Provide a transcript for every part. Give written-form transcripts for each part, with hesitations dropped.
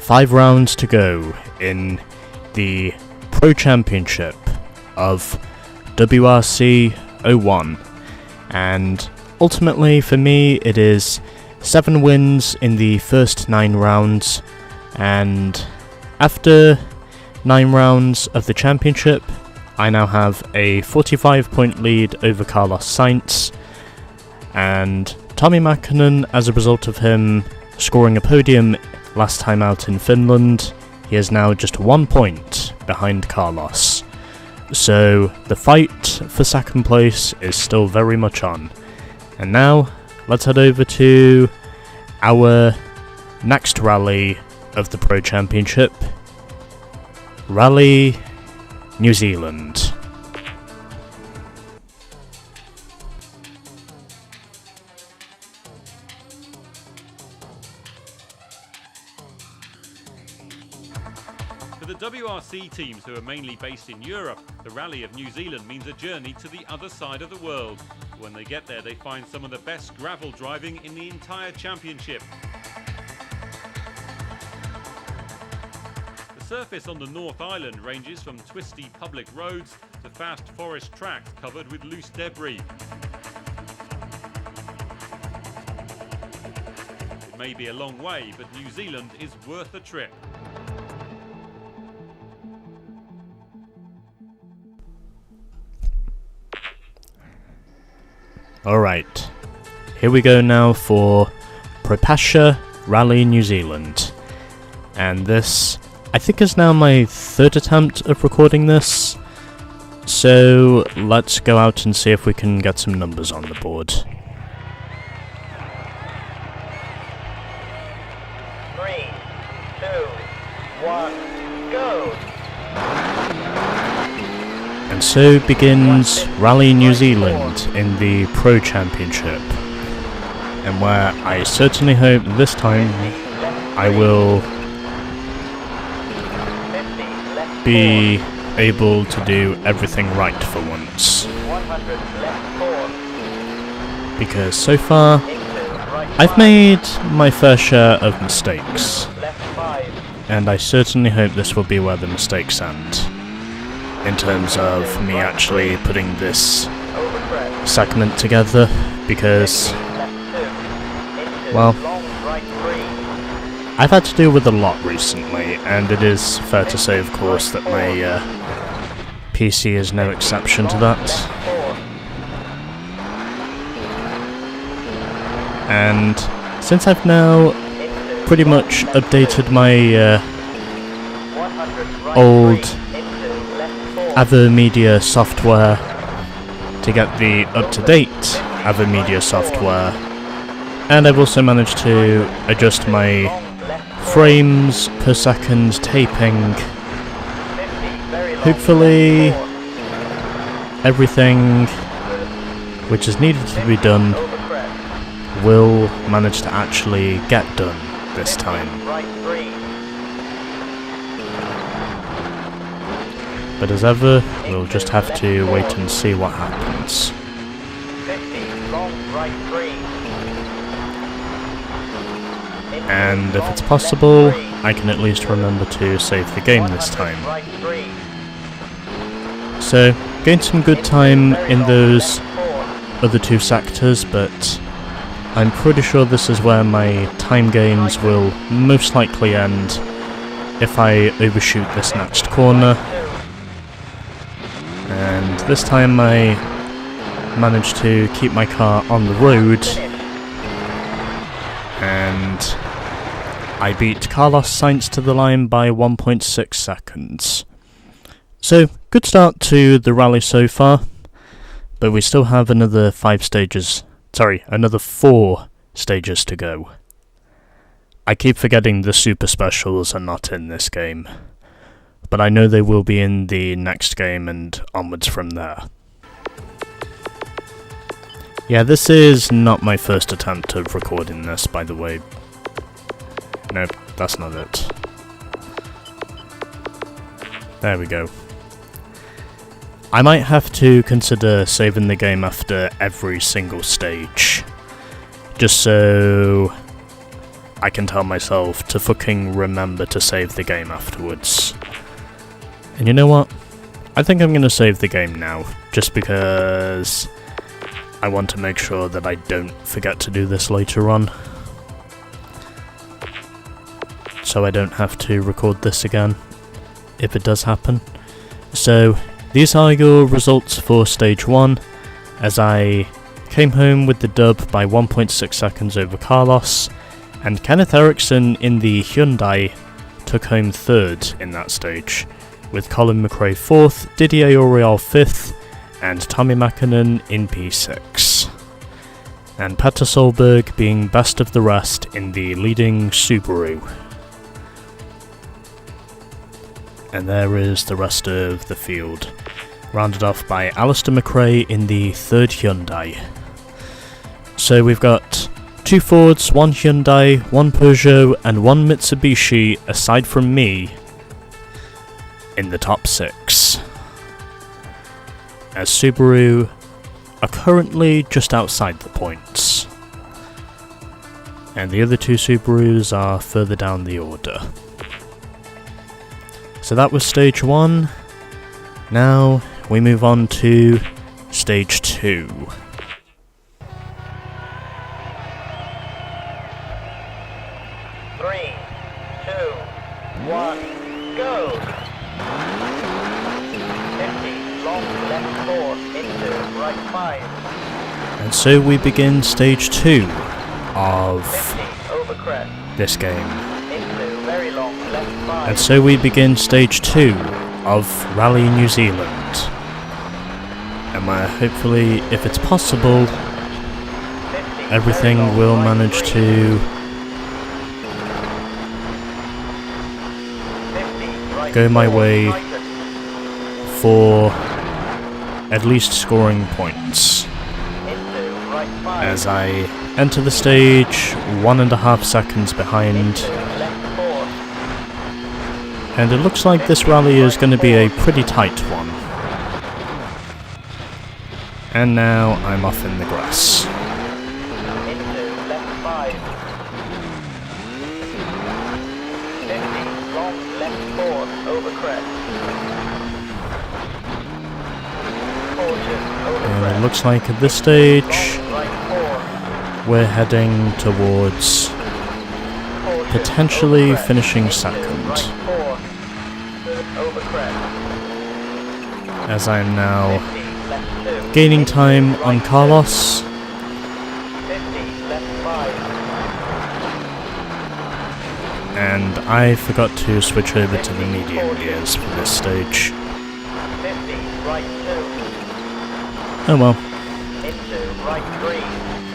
5 rounds to go in the Pro Championship of WRC 01, and ultimately for me it is 7 wins in the first 9 rounds, and after 9 rounds of the championship I now have a 45-point lead over Carlos Sainz, and Tommi Mäkinen, as a result of him scoring a podium last time out in Finland, he is now just 1 point behind Carlos. So the fight for second place is still very much on. And now, let's head over to our next rally of the Pro Championship. Rally New Zealand. For the WRC teams, who are mainly based in Europe, the Rally of New Zealand means a journey to the other side of the world. When they get there, they find some of the best gravel driving in the entire championship. The surface on the North Island ranges from twisty public roads to fast forest tracks covered with loose debris. It may be a long way, but New Zealand is worth a trip. Alright, here we go now for Propasha Rally New Zealand. And this, I think, is now my 3rd attempt of recording this. So let's go out and see if we can get some numbers on the board. 3, 2, 1, go! And so begins Rally New Zealand in the Pro Championship, and where I certainly hope this time I will be able to do everything right for once. Because so far, I've made my fair share of mistakes, and I certainly hope this will be where the mistakes end, in terms of me actually putting this segment together, because, well, I've had to deal with a lot recently, and it is fair to say, of course, that my PC is no exception to that. And since I've now pretty much updated my old AverMedia software to get the up-to-date AverMedia software, and I've also managed to adjust my frames per second taping. Hopefully everything which is needed to be done will manage to actually get done this time. But as ever, we'll just have to wait and see what happens. 50, long right 3. And if it's possible, I can at least remember to save the game this time. So, gained some good time in those other 2 sectors, but I'm pretty sure this is where my time gains will most likely end if I overshoot this next corner. And this time I managed to keep my car on the road, and I beat Carlos Sainz to the line by 1.6 seconds. So, good start to the rally so far, but we still have another 4 stages to go. I keep forgetting the super specials are not in this game, but I know they will be in the next game and onwards from there. Yeah, this is not my first attempt of recording this, by the way. Nope, that's not it. There we go. I might have to consider saving the game after every single stage, just so I can tell myself to fucking remember to save the game afterwards. And you know what? I think I'm gonna save the game now, just because I want to make sure that I don't forget to do this later on. So I don't have to record this again, if it does happen. So, these are your results for Stage 1, as I came home with the dub by 1.6 seconds over Carlos, and Kenneth Eriksson in the Hyundai took home 3rd in that stage, with Colin McRae 4th, Didier Auriol 5th, and Tommy Mäkinen in P6. And Petter Solberg being best of the rest in the leading Subaru. And there is the rest of the field, rounded off by Alistair McRae in the 3rd Hyundai. So we've got 2 Fords, 1 Hyundai, 1 Peugeot, and 1 Mitsubishi, aside from me, in the top 6. As Subaru are currently just outside the points. And the other 2 Subarus are further down the order. So that was Stage 1. Now we move on to Stage 2. Three, two, one, go! 50, long left 4, into right 5. And so we begin Stage 2 of 50, over crest, this game. into very long left 5. And so we begin Stage 2 of Rally New Zealand. And where hopefully, if it's possible, 50, everything very long will right manage 3. to 50, right go my 4, way tighten. for at least scoring points. Into right 5. As I enter the stage 1.5 seconds behind. Into left 4. And it looks like this rally is going to be a pretty tight one. And now I'm off in the grass. Into left 5. 50, long left 4, over crest. Caution, over And it crest. looks like at this stage Long right we're heading towards 4. Caution, potentially over crest. finishing Into second. right 4. Over crest. As I am now 50, left 2. gaining Into time on right 2. Carlos. 50, left 5. And I forgot to switch over to the medium gears for this stage. 50, right 2. Oh well, Into right 3.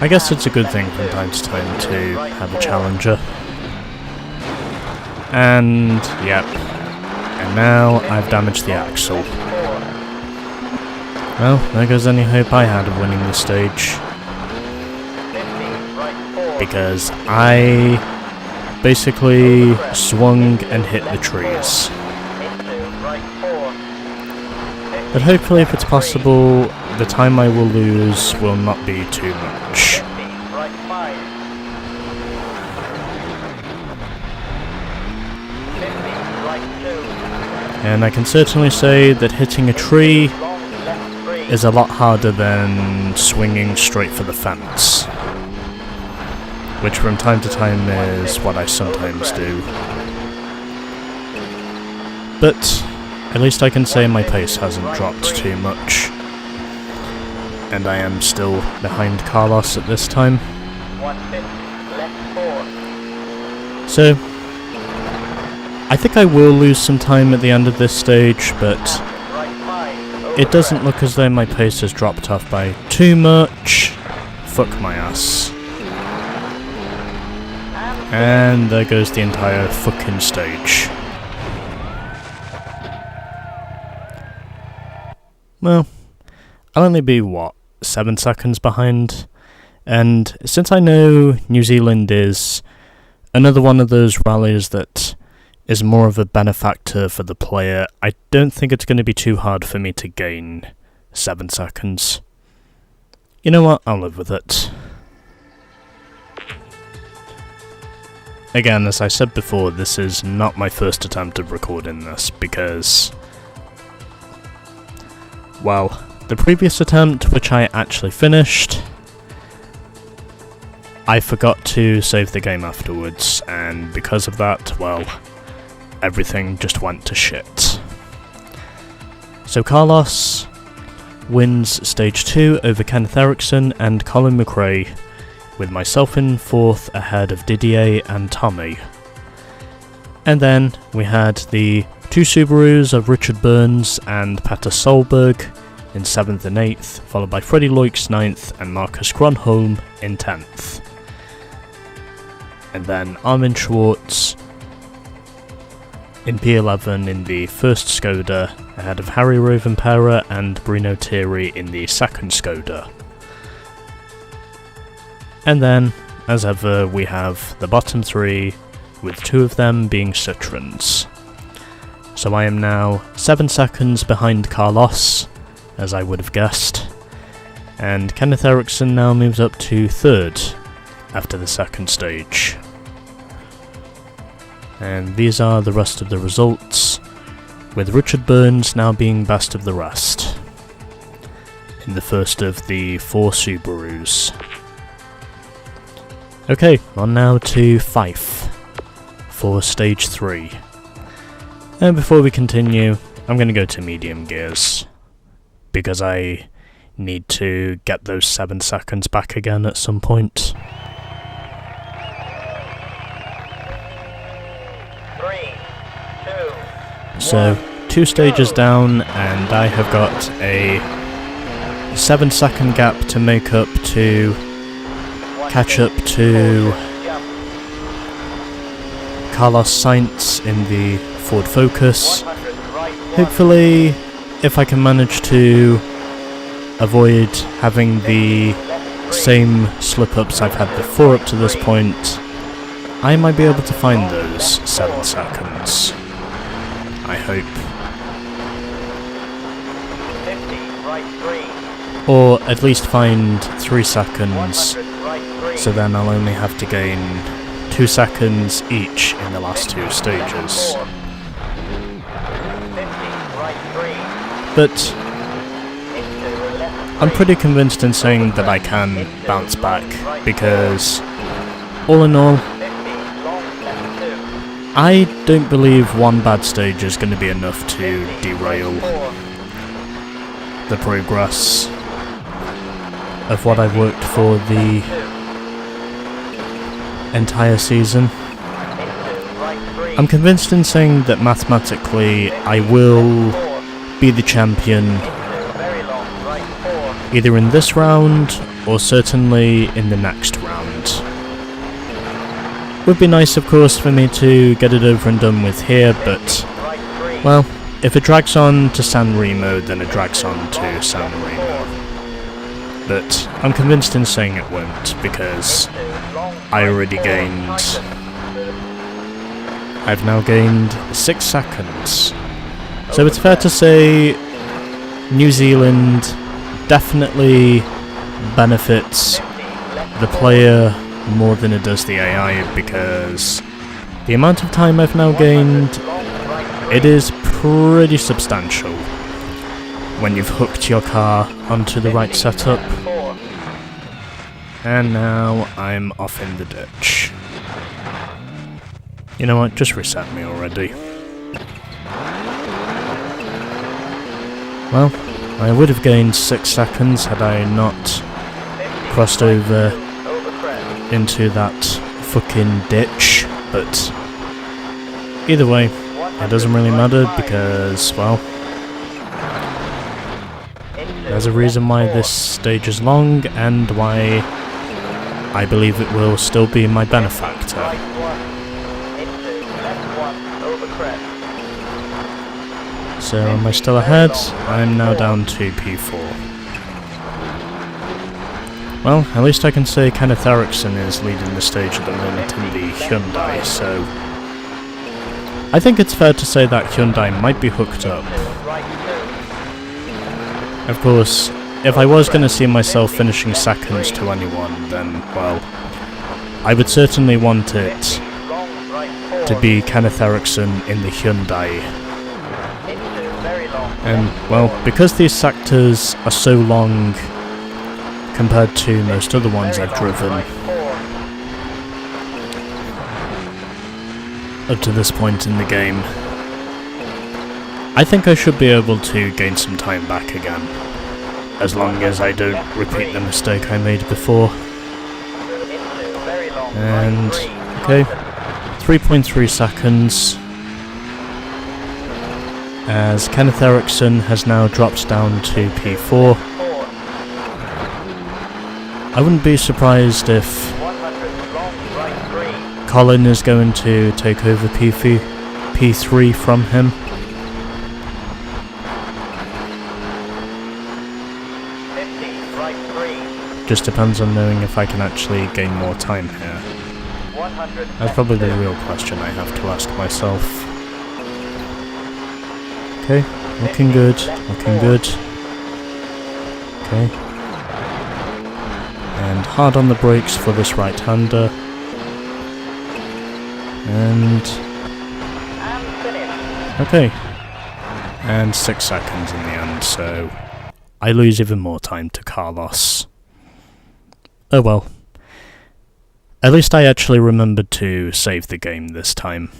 I guess it's a good thing from time to time to have a challenger. And, yep. And now I've damaged the axle. Well, there goes any hope I had of winning this stage. Because I basically swung and hit the trees. But hopefully, if it's possible, the time I will lose will not be too much. And I can certainly say that hitting a tree is a lot harder than swinging straight for the fence. Which from time to time is what I sometimes do. But at least I can say my pace hasn't dropped too much. And I am still behind Carlos at this time. So, I think I will lose some time at the end of this stage, but it doesn't look as though my pace has dropped off by too much. Fuck my ass. And there goes the entire fucking stage. Well, I'll only be, 7 seconds behind? And since I know New Zealand is another one of those rallies that is more of a benefactor for the player, I don't think it's going to be too hard for me to gain 7 seconds. You know what, I'll live with it. again, as I said before, this is not my first attempt at recording this, because, well, the previous attempt, which I actually finished, I forgot to save the game afterwards, and because of that, well, everything just went to shit. So Carlos wins Stage 2 over Kenneth Eriksson and Colin McRae, with myself in 4th ahead of Didier and Tommy. And then we had the 2 Subarus of Richard Burns and Petter Solberg in 7th and 8th, followed by Freddie Loix 9th and Marcus Gronholm in 10th. And then Armin Schwartz in P11 in the 1st Skoda, ahead of Harry Rovanperä and Bruno Thierry in the 2nd Skoda. And then, as ever, we have the bottom 3, with 2 of them being Citroens. So I am now 7 seconds behind Carlos, as I would have guessed, and Kenneth Eriksson now moves up to 3rd after the 2nd stage. And these are the rest of the results, with Richard Burns now being best of the rest, in the first of the 4 Subarus. Okay, on now to Fife, for Stage 3. And before we continue, I'm going to go to medium gears, because I need to get those 7 seconds back again at some point. 3, 2, So, 2 stages down, and I have got a 7-second gap to make up to catch up to Carlos Sainz in the Ford Focus. Hopefully, if I can manage to avoid having the same slip-ups I've had before up to this point, I might be able to find those 7 seconds. I hope. 50, right 3, Or at least find 3 seconds, 100, right 3, so then I'll only have to gain 2 seconds each in the last 2 stages. 50, right 3, But into left I'm pretty convinced in saying that I can bounce back, because all in all, 50, long left 2, I don't believe one bad stage is going to be enough to derail 4, the progress of what I've worked for the 2, entire season. into right 3, I'm convinced in saying that mathematically I will 4, be the champion into very long right 4, either in this round or certainly in the next round. Would be nice, of course, for me to get it over and done with here, but, right 3, well, if it drags on to San Remo, then it drags on to San Remo. But I'm convinced in saying it won't, because I already gained... I've now gained 6 seconds. So it's fair to say New Zealand definitely benefits the player more than it does the AI, because the amount of time I've now gained, it is pretty substantial when you've hooked your car onto the right setup. And now I'm off in the ditch. You know what, just reset me already. Well, I would have gained 6 seconds had I not crossed over into that fucking ditch, but either way, it doesn't really matter because, well, there's a reason why this stage is long and why I believe it will still be my benefactor. So am I still ahead? I'm now down to P4. Well, at least I can say Kenneth Eriksson is leading the stage at the moment in the Hyundai, so I think it's fair to say that Hyundai might be hooked up. Of course, if I was going to see myself finishing seconds to anyone, then, well, I would certainly want it to be Kenneth Eriksson in the Hyundai. Into very long. And, well, because these sectors are so long compared to most other ones I've driven Right 4. up to this point in the game, I think I should be able to gain some time back again, as long as I don't repeat the mistake I made before. Into very long. And, Right 3. okay, 3.3 seconds, as Kenneth Eriksson has now dropped down to P4. 4. I wouldn't be surprised if 100 long. Right 3. Colin is going to take over P3 from him. 50. Right 3. Just depends on knowing if I can actually gain more time here. 100. That's probably the real question I have to ask myself. Okay, looking good, looking good. Okay. And hard on the brakes for this right-hander. And... And finish. okay. And 6 seconds in the end, so I lose even more time to Carlos. Oh well. At least I actually remembered to save the game this time.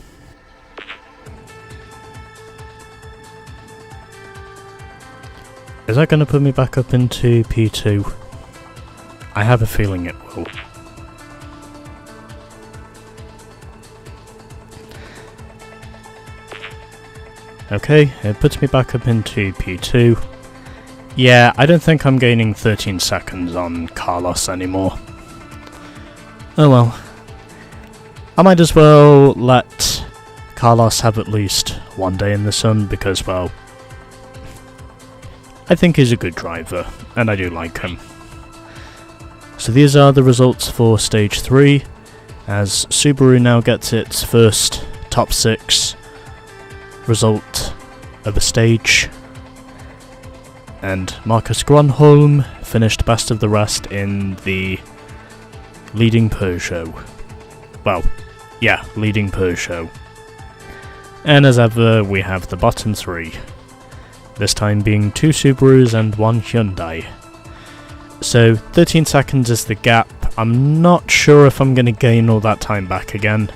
Is that going to put me back up into P2? I have a feeling it will. Okay, it puts me back up into P2. Yeah, I don't think I'm gaining 13 seconds on Carlos anymore. Oh well. I might as well let Carlos have at least one day in the sun because, well, I think he's a good driver, and I do like him. So these are the results for Stage 3, as Subaru now gets its first top 6 result of a stage, and Marcus Gronholm finished best of the rest in the leading Peugeot. Well, yeah, leading Peugeot. And as ever, we have the bottom 3. This time being 2 Subarus and 1 Hyundai. So 13 seconds is the gap. I'm not sure if I'm going to gain all that time back again.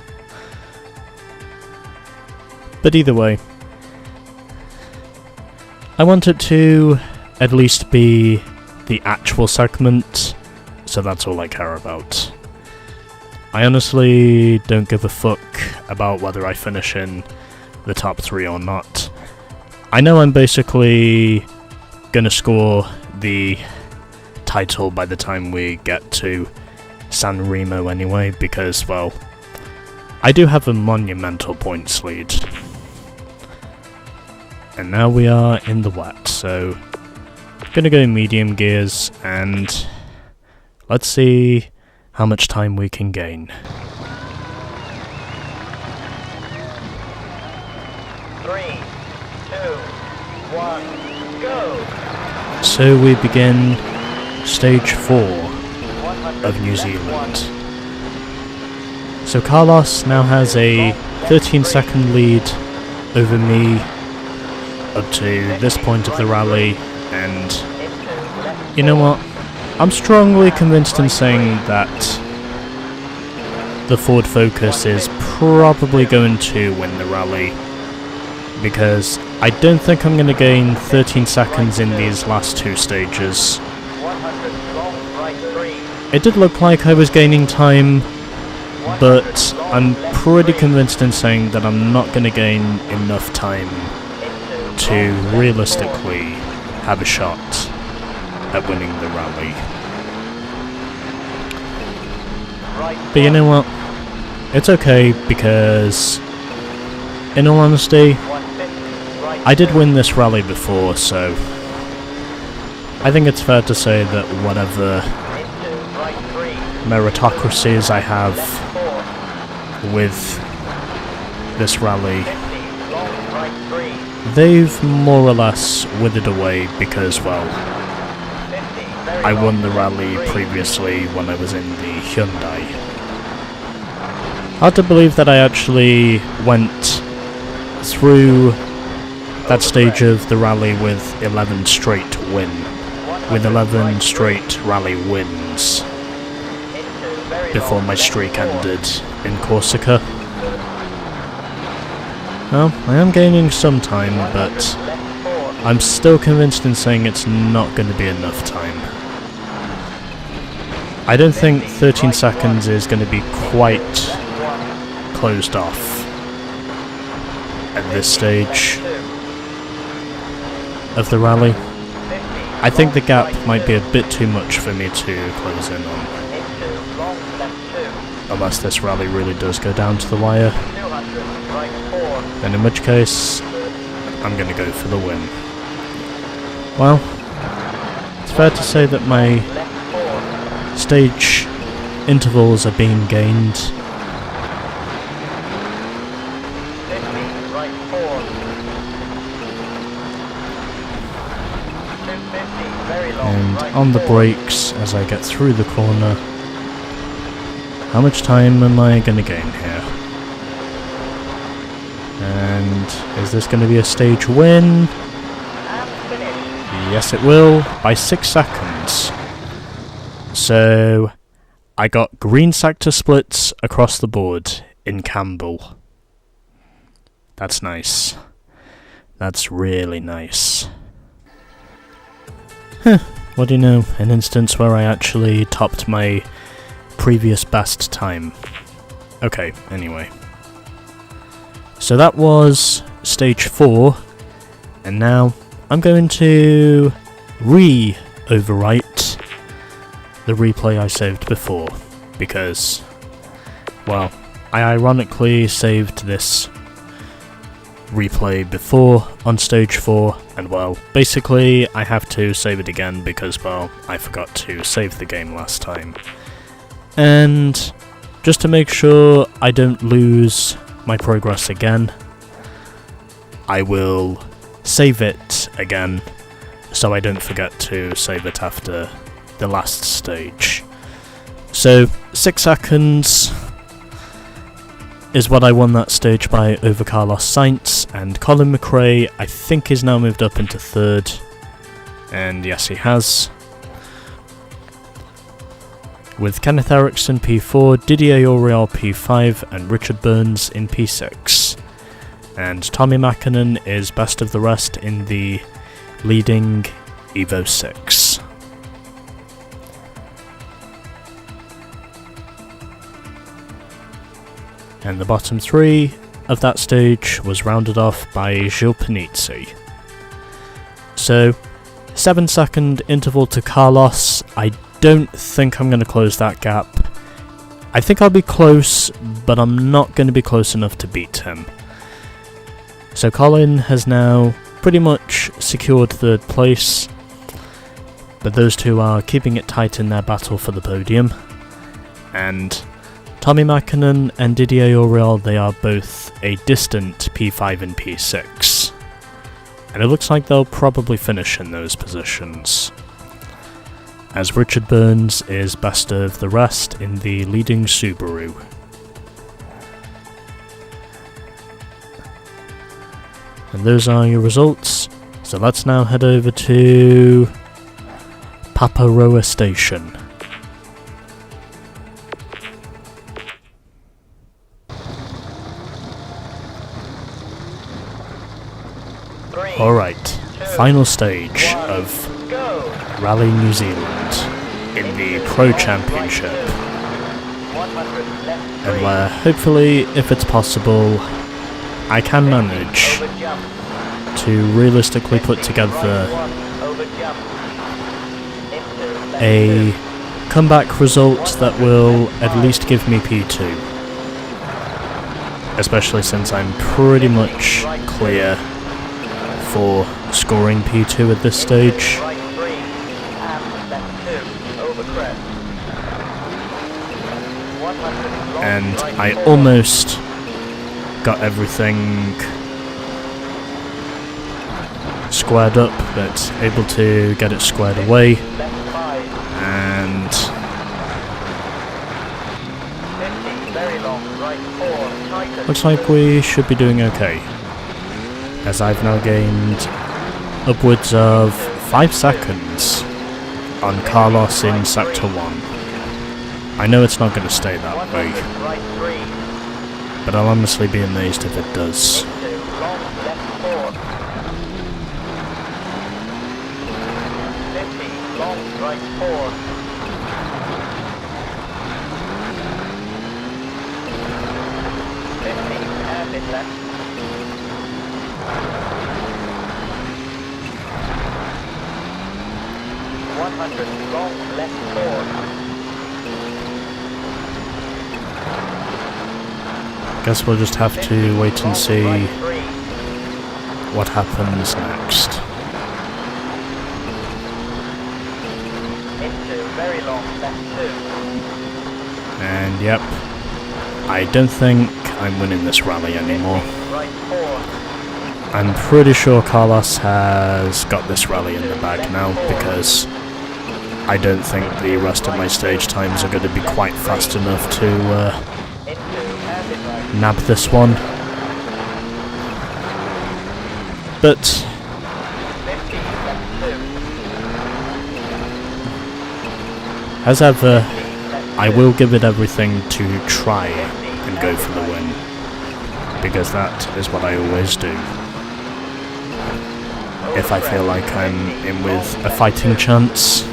But either way, I want it to at least be the actual segment, so that's all I care about. I honestly don't give a fuck about whether I finish in the top 3 or not. I know I'm basically gonna score the title by the time we get to San Remo anyway, because, well, I do have a monumental points lead. And now we are in the wet, so gonna go medium gears and let's see how much time we can gain. 3, 2, 1, go! So we begin Stage 4 of New 100 Zealand. So Carlos now has a 13-second lead over me up to this point of the rally, and you know what? I'm strongly convinced in saying that the Ford Focus is probably going to win the rally, because I don't think I'm going to gain 13 seconds in these last 2 stages. 100 long, right 3. It did look like I was gaining time, but I'm pretty convinced in saying that I'm not going to gain enough time to realistically have a shot at winning the rally. But you know what? It's okay, because in all honesty, I did win this rally before, so I think it's fair to say that whatever meritocracies I have with this rally, they've more or less withered away because, well, I won the rally previously when I was in the Hyundai. Hard to believe that I actually went through that stage of the rally with 11 straight with 11 straight rally wins before my streak ended in Corsica. Well, I am gaining some time, but I'm still convinced in saying it's not going to be enough time. I don't think 13 seconds is going to be quite closed off at this stage of the rally. I think the gap might be a bit too much for me to close in on. Unless this rally really does go down to the wire. Then in which case, I'm going to go for the win. Well, it's fair to say that my stage intervals are being gained. And on the brakes as I get through the corner. How much time am I going to gain here? And is this going to be a stage win? Yes, it will, by 6 seconds. So, I got green sector splits across the board in Campbell. That's nice. That's really nice. What do you know? An instance where I actually topped my previous best time. Okay, anyway. So that was stage 4, and now I'm going to overwrite the replay I saved before, because, well, I ironically saved this replay before on stage 4, and well, basically I have to save it again because, well, I forgot to save the game last time. And just to make sure I don't lose my progress again, I will save it again so I don't forget to save it after the last stage. So 6 seconds is what I won that stage by over Carlos Sainz, and Colin McRae I think is now moved up into 3rd, and yes he has, with Kenneth Eriksson P4, Didier Auriol P5 and Richard Burns in P6. And Tommy Mäkinen is best of the rest in the leading Evo 6. And the bottom 3 of that stage was rounded off by Gilles Panizzi. So, 7-second interval to Carlos. I don't think I'm going to close that gap. I think I'll be close, but I'm not going to be close enough to beat him. So Colin has now pretty much secured 3rd place, but those two are keeping it tight in their battle for the podium. And Tommy Mäkinen and Didier Auriol, they are both a distant P5 and P6. And it looks like they'll probably finish in those positions, as Richard Burns is best of the rest in the leading Subaru. And those are your results, so let's now head over to Paparoa Station. Alright, final stage of Rally New Zealand in the Pro Championship, and where hopefully, if it's possible, I can manage to realistically put together a comeback result that will at least give me P2, especially since I'm pretty much clear for scoring P2 at this stage. And I almost got everything squared up, but able to get it squared away, and 4, tighten. Looks like we should be doing okay, as I've now gained upwards of 5 seconds on Carlos in Sector 1. I know it's not going to stay that 100, way, right 3. but I'll honestly be amazed if it does. Into long left 4. 50, long right 4. 50, hairpin left. 100, long left 4. Guess we'll just have to wait and Long see right 3. what happens next. Into very long left 2. And yep, I don't think I'm winning this rally anymore. Right 4. I'm pretty sure Carlos has got this rally in the bag now, because I don't think the rest of my stage times are going to be quite fast enough to Into hairpin right. nab this one. But 50, left 2. as ever, 50, left I 2. will give it everything to try and go for the win, because that is what I always do. If I feel like I'm in with a fighting chance.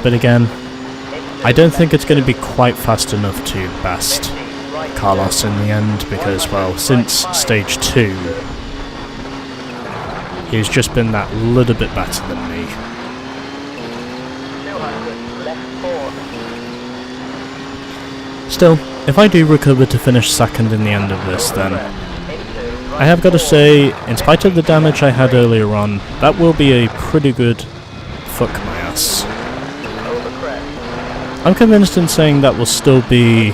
But again, I don't think it's going to be quite fast enough to best Carlos in the end, because, well, since stage 2, he's just been that little bit better than me. 200, left 4. Still, if I do recover to finish second in the end of this, then I have got to say, in spite of the damage I had earlier on, that will be a pretty good fuck my ass. I'm convinced in saying that will still be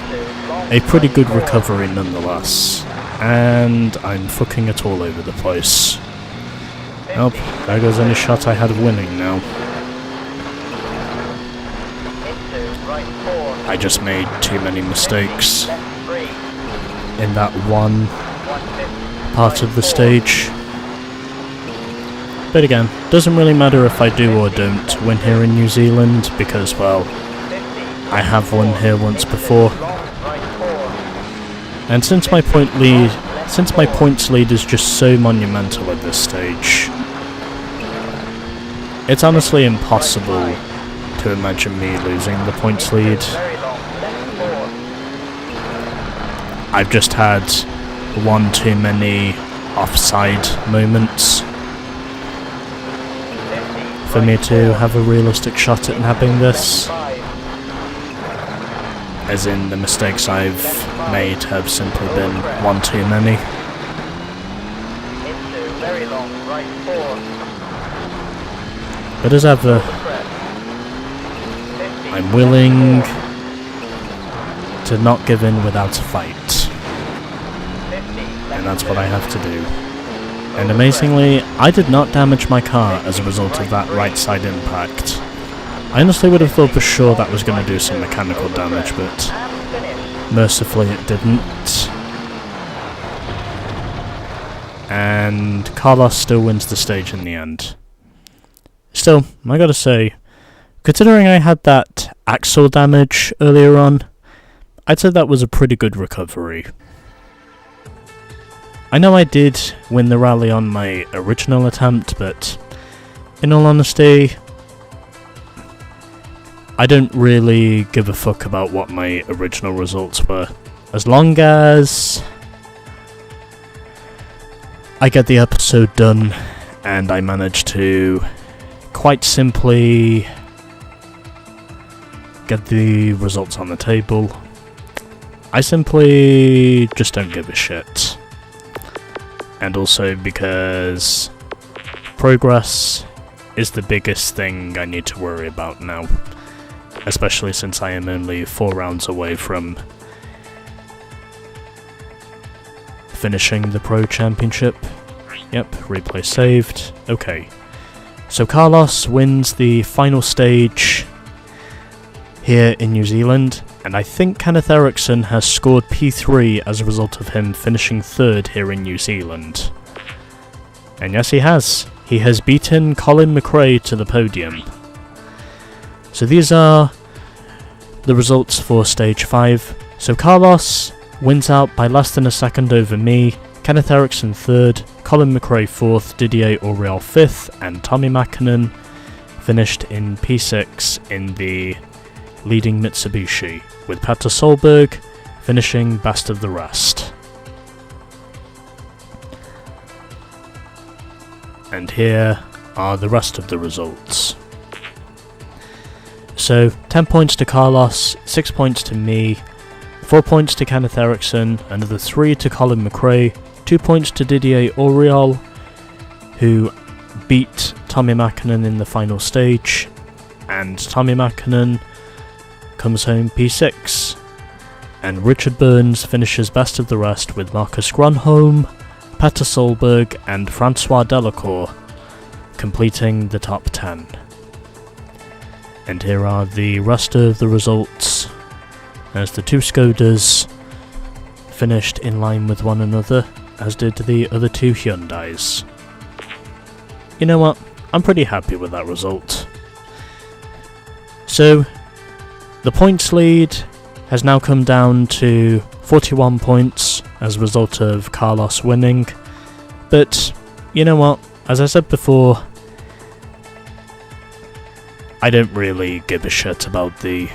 a pretty good recovery nonetheless, and I'm fucking it all over the place. Oh, there goes any shot I had of winning now. I just made too many mistakes in that one part of the stage. But again, doesn't really matter if I do or don't win here in New Zealand, because, well, I have won here once before. And since my points lead is just so monumental at this stage, it's honestly impossible to imagine me losing the points lead. I've just had one too many offside moments for me to have a realistic shot at nabbing this. As in, the mistakes I've made have simply been one too many. But as ever, I'm willing to not give in without a fight. And that's what I have to do. And amazingly, I did not damage my car as a result of that right side impact. I honestly would have thought for sure that was going to do some mechanical damage, but mercifully it didn't. And Carlos still wins the stage in the end. Still, I gotta say, considering I had that axle damage earlier on, I'd say that was a pretty good recovery. I know I did win the rally on my original attempt, but in all honesty, I don't really give a fuck about what my original results were, as long as I get the episode done and I manage to quite simply get the results on the table. I simply just don't give a shit. And also because progress is the biggest thing I need to worry about now. Especially since I am only 4 rounds away from finishing the Pro Championship. Yep, replay saved. Okay. So Carlos wins the final stage here in New Zealand, and I think Kenneth Eriksson has scored P3 as a result of him finishing 3rd here in New Zealand. And yes, he has. He has beaten Colin McRae to the podium. So these are the results for Stage 5. So Carlos wins out by less than a second over me, Kenneth Eriksson 3rd, Colin McRae 4th, Didier Auriol 5th, and Tommy Mäkinen finished in P6 in the leading Mitsubishi, with Petter Solberg finishing best of the rest. And here are the rest of the results. So 10 points to Carlos, 6 points to me, 4 points to Kenneth Eriksson, another 3 to Colin McRae, 2 points to Didier Auriol, who beat Tommy Mäkinen in the final stage, and Tommy Mäkinen comes home P6. And Richard Burns finishes best of the rest with Marcus Gronholm, Petter Solberg and Francois Delacour completing the top 10. And here are the rest of the results, as the 2 Skodas finished in line with one another, as did the other 2 Hyundais. You know what, I'm pretty happy with that result. So, the points lead has now come down to 41 points as a result of Carlos winning, but you know what, as I said before, I don't really give a shit about the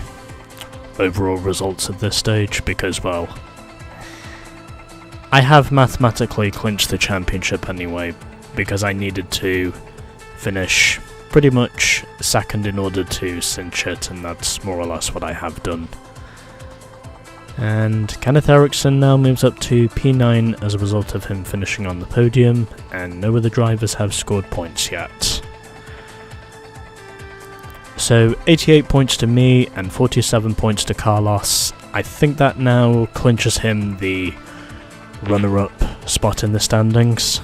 overall results of this stage because, well, I have mathematically clinched the championship anyway, because I needed to finish pretty much second in order to cinch it, and that's more or less what I have done. And Kenneth Eriksson now moves up to P9 as a result of him finishing on the podium, and no other drivers have scored points yet. So 88 points to me and 47 points to Carlos. I think that now clinches him the runner-up spot in the standings.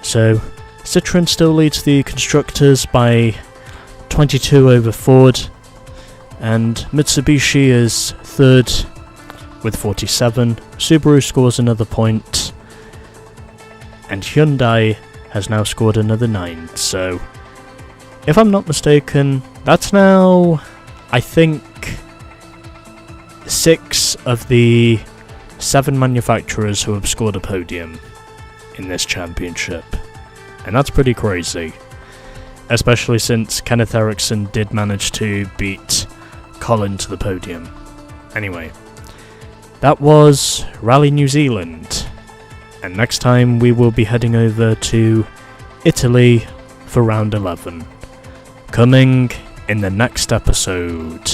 So Citroën still leads the constructors by 22 over Ford, and Mitsubishi is 3rd with 47, Subaru scores another point, and Hyundai has now scored another 9, so if I'm not mistaken, that's now, I think, 6 of the 7 manufacturers who have scored a podium in this championship, and that's pretty crazy, especially since Kenneth Eriksson did manage to beat Colin to the podium. Anyway, that was Rally New Zealand, and next time we will be heading over to Italy for round 11, coming in the next episode.